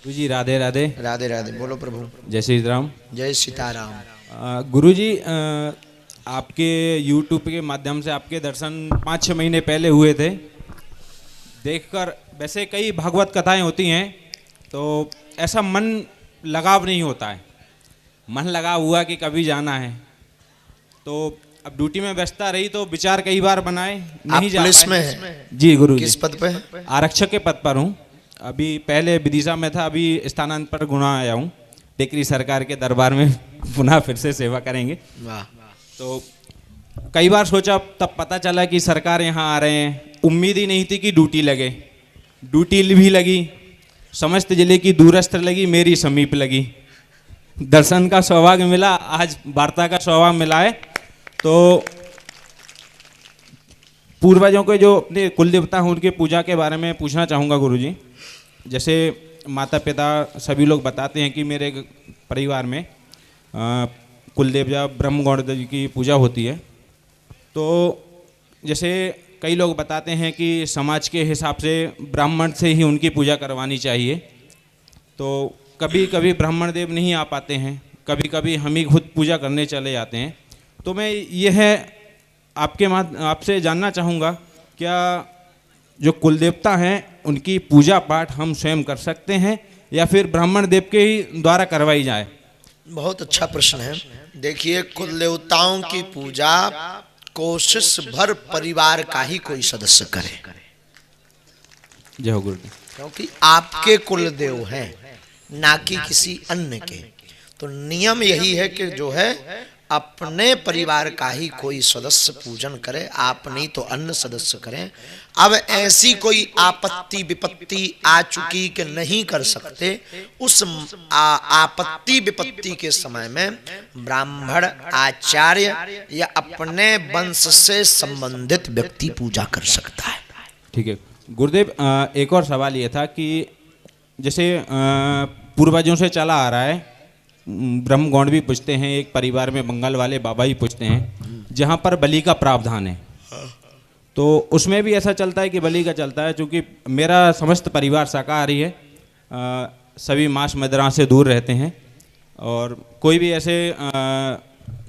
गुरु जी राधे राधे। राधे राधे। बोलो प्रभु। जय श्री राम। जय सीताराम। गुरु जी, आपके YouTube के माध्यम से आपके दर्शन 5-6 महीने पहले हुए थे। देखकर वैसे कई भागवत कथाएं होती हैं तो ऐसा मन लगाव नहीं होता है, मन लगा हुआ कि कभी जाना है। तो अब ड्यूटी में व्यस्तता रही तो विचार कई बार बनाए, नहीं आप जा पुलिस पाए। में हैं? जी गुरु जी। किस पद पे हैं? आरक्षक के पद पर हूँ। अभी पहले विदिशा में था, अभी स्थानांतरण गुना आया हूँ। टेकरी सरकार के दरबार में पुनः फिर से सेवा करेंगे। वाह। तो कई बार सोचा, तब पता चला कि सरकार यहाँ आ रहे हैं। उम्मीद ही नहीं थी कि ड्यूटी लगे, ड्यूटी भी लगी। समस्त जिले की दूरस्थ लगी, मेरी समीप लगी। दर्शन का सौभाग्य मिला, आज वार्ता का सौभाग्य मिला है। तो पूर्वजों के जो अपने कुल देवता हैं उनके पूजा के बारे में पूछना चाहूँगा गुरु जी। जैसे माता पिता सभी लोग बताते हैं कि मेरे परिवार में कुल देवता ब्रह्मगौड़ जी की पूजा होती है। तो जैसे कई लोग बताते हैं कि समाज के हिसाब से ब्राह्मण से ही उनकी पूजा करवानी चाहिए। तो कभी कभी ब्राह्मण देव नहीं आ पाते हैं, कभी कभी हम ही खुद पूजा करने चले जाते हैं। तो मैं यह आपसे जानना चाहूँगा, क्या जो कुल देवता हैं उनकी पूजा पाठ हम स्वयं कर सकते हैं या फिर ब्राह्मण देव के ही द्वारा करवाई जाए? बहुत अच्छा प्रश्न है। देखिए, कुल देवताओं की पूजा कोशिश भर परिवार का ही कोई सदस्य करे। जय हो गुरु जी। क्योंकि आपके कुल देव हैं, ना कि किसी अन्य के। तो नियम यही है कि जो है अपने परिवार का ही कोई सदस्य पूजन करे, आप नहीं तो अन्य सदस्य करें। अब ऐसी कोई आपत्ति विपत्ति आ चुकी कि नहीं कर सकते, उस आपत्ति विपत्ति के समय में ब्राह्मण आचार्य या अपने वंश से संबंधित व्यक्ति पूजा कर सकता है। ठीक है गुरुदेव। एक और सवाल ये था कि जैसे पूर्वजों से चला आ रहा है, ब्रह्मगौड़ भी पूछते हैं, एक परिवार में बंगाल वाले बाबा ही पूछते हैं, जहाँ पर बलि का प्रावधान है। तो उसमें भी ऐसा चलता है कि बलि का चलता है। चूँकि मेरा समस्त परिवार शाकाहारी है, सभी मांस मदिरा से दूर रहते हैं और कोई भी ऐसे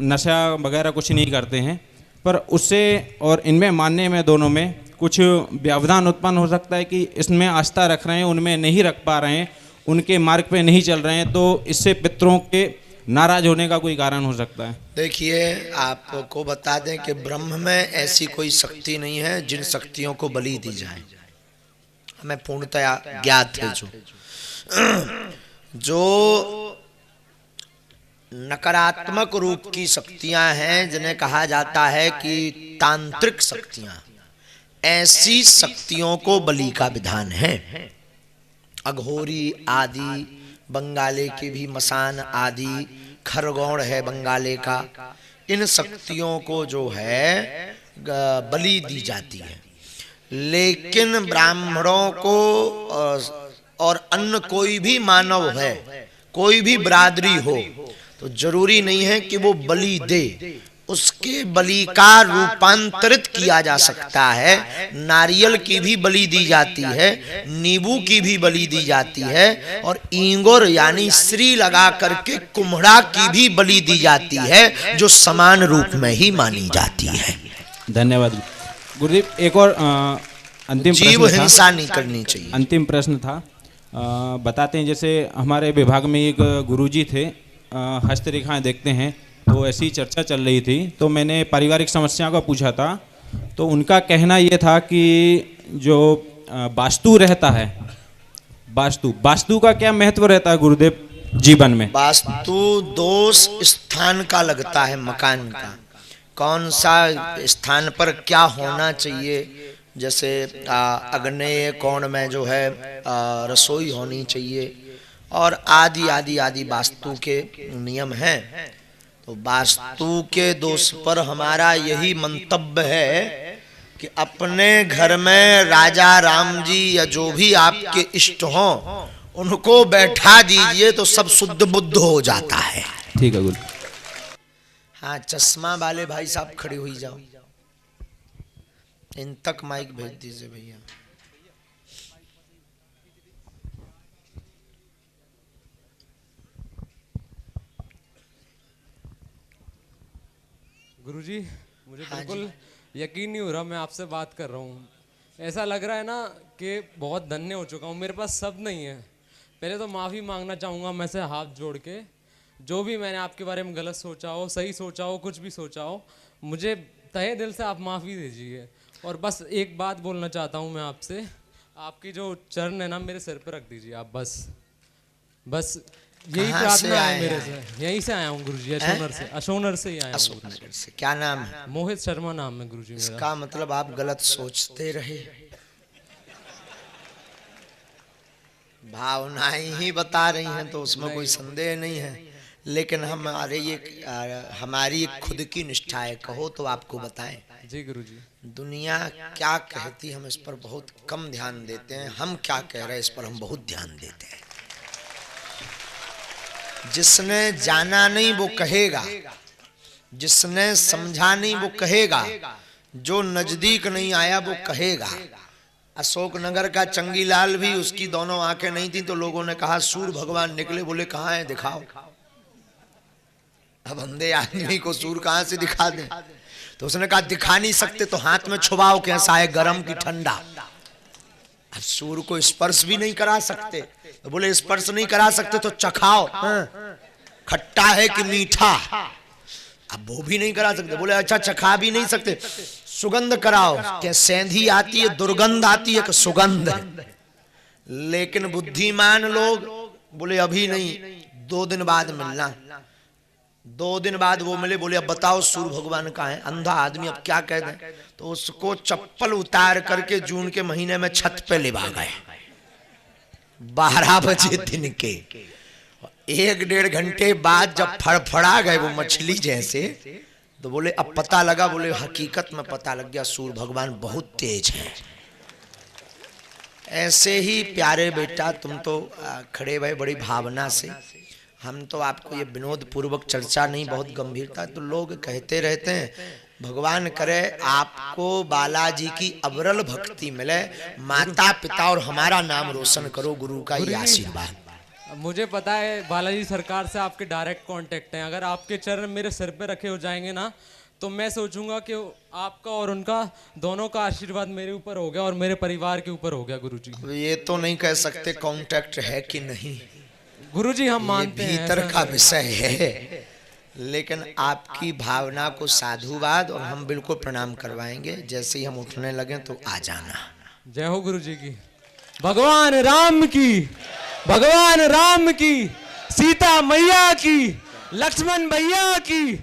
नशा वगैरह कुछ नहीं करते हैं। पर उससे और इनमें मानने में दोनों में कुछ व्यवधान उत्पन्न हो सकता है कि इसमें आस्था रख रहे हैं, उनमें नहीं रख पा रहे हैं, उनके मार्ग पे नहीं चल रहे हैं। तो इससे पितरों के नाराज होने का कोई कारण हो सकता है? देखिए, आपको बता दें कि ब्रह्म में ऐसी कोई शक्ति नहीं है जिन शक्तियों को बलि दी जाए। हमें पूर्णतया ज्ञात है जो नकारात्मक रूप की शक्तियां हैं, जिन्हें कहा जाता है कि तांत्रिक शक्तियां, ऐसी शक्तियों को बलि का विधान है। अघोरी आदि, बंगाले के भी मसान आदि, खरगोण है बंगाले का, इन शक्तियों को जो है बलि दी जाती है। लेकिन ब्राह्मणों को और अन्य कोई भी मानव है, कोई भी बिरादरी हो, तो जरूरी नहीं है कि वो बलि दे। उसके बलि का रूपांतरित किया जा सकता है। नारियल की भी बलि दी जाती है, नींबू की भी बलि दी जाती है, और ईंगुर यानी श्री लगा करके कुम्हड़ा की भी बलि दी जाती है, जो समान रूप में ही मानी जाती है। धन्यवाद गुरुदेव। एक और अंतिम जीव प्रश्न हिंसा नहीं करनी चाहिए। अंतिम प्रश्न था। बताते हैं जैसे हमारे विभाग में एक गुरुजी थे, हस्तरेखाएं देखते हैं, तो ऐसी चर्चा चल रही थी। तो मैंने पारिवारिक समस्या का पूछा था, तो उनका कहना ये था कि जो वास्तु रहता है, वास्तु का क्या महत्व रहता है गुरुदेव जीवन में? वास्तु दोष स्थान का लगता है, मकान का, कौन सा स्थान पर क्या होना चाहिए। जैसे अग्नेय कोण में जो है रसोई होनी चाहिए, और आदि आदि आदि वास्तु के नियम हैं। तो वास्तु के दोष पर हमारा यही मंतव्य है कि अपने घर में राजा राम जी या जो भी आपके इष्ट हों, उनको बैठा दीजिए तो सब शुद्ध बुद्ध हो जाता है। ठीक है गुरु। हाँ, चश्मा वाले भाई साहब खड़े हुई जाओ, इन तक माइक भेज दीजिए भैया। गुरुजी, मुझे हाँ बिल्कुल यकीन नहीं हो रहा मैं आपसे बात कर रहा हूँ। ऐसा लग रहा है ना कि बहुत धन्य हो चुका हूँ, मेरे पास शब्द नहीं है। पहले तो माफ़ी मांगना चाहूँगा मैं से हाथ जोड़ के, जो भी मैंने आपके बारे में गलत सोचा हो, सही सोचा हो, कुछ भी सोचा हो, मुझे तहे दिल से आप माफ़ी दीजिए। और बस एक बात बोलना चाहता हूँ मैं आपसे, आपकी जो चरण है ना मेरे सिर पर रख दीजिए आप, बस यही कहाँ से प्रार्थना आए है मेरे हैं? से। यहीं से आया हूँ गुरुजी, अशोनर से ही आया हूँ। अशोकनगर से। क्या नाम है? मोहित शर्मा नाम है गुरुजी मेरा। इसका मतलब आप गलत सोचते रहे, भावनाएं ही बता रही हैं तो उसमें कोई संदेह नहीं है। लेकिन हमारी एक खुद की निष्ठा है, कहो तो आपको बताएं। जी गुरुजी। दुनिया क्या कहती हम इस पर बहुत कम ध्यान देते हैं, हम क्या कह रहे हैं इस पर हम बहुत ध्यान देते हैं। जिसने जाना नहीं वो कहेगा, जिसने समझा नहीं वो कहेगा, जो नजदीक नहीं आया वो कहेगा। अशोकनगर का चंगीलाल भी, उसकी दोनों आंखें नहीं थी तो लोगों ने कहा सूर्य भगवान निकले, बोले कहाँ है दिखाओ। अब अंधे आदमी को सूर्य कहाँ से दिखा दें? तो उसने कहा दिखा नहीं सकते तो हाथ में छुपाओ, कैसा है गरम की ठंडा। अब सूर्य को स्पर्श भी नहीं करा सकते तो बोले स्पर्श नहीं करा सकते तो चखाओ, खट्टा है कि मीठा। अब वो भी नहीं करा सकते, बोले अच्छा चखा भी नहीं सकते, सुगंध कराओ। क्या सेंधी आती है, दुर्गंध आती है कि सुगंध? लेकिन बुद्धिमान लोग बोले अभी नहीं, 2 दिन बाद मिलना। 2 दिन बाद वो मिले, बोले अब बताओ सूर्य भगवान कहाँ है? अंधा आदमी अब क्या कह दें? तो उसको चप्पल उतार करके जून के महीने में छत पे लिवा गए 12 बजे दिन के। 1-1.5 घंटे बाद जब फड़फड़ा गए वो मछली जैसे, तो बोले अब पता लगा, बोले हकीकत में पता लग गया सूर्य भगवान बहुत तेज है। ऐसे ही प्यारे बेटा तुम तो खड़े भए बड़ी भावना से, हम तो आपको ये विनोद पूर्वक चर्चा नहीं, बहुत गंभीरता। तो लोग कहते रहते हैं भगवान करे आपको बालाजी की अविरल भक्ति मिले, माता पिता और हमारा नाम रोशन करो, गुरु का ये आशीर्वाद। मुझे पता है बालाजी सरकार से आपके डायरेक्ट कांटेक्ट हैं। अगर आपके चरण मेरे सिर पे रखे हो जाएंगे ना, तो मैं सोचूंगा कि आपका और उनका दोनों का आशीर्वाद मेरे ऊपर हो गया और मेरे परिवार के ऊपर हो गया गुरुजी। ये तो नहीं कह सकते कांटेक्ट है कि नहीं, गुरुजी हम मानते हैं भीतर का विषय है। लेकिन आपकी भावना को साधुवाद, और हम बिल्कुल प्रणाम करवाएंगे। जैसे ही हम उठने लगे तो आ जाना। जय हो गुरुजी की। भगवान राम की, भगवान राम की, सीता मैया की, लक्ष्मण भैया की।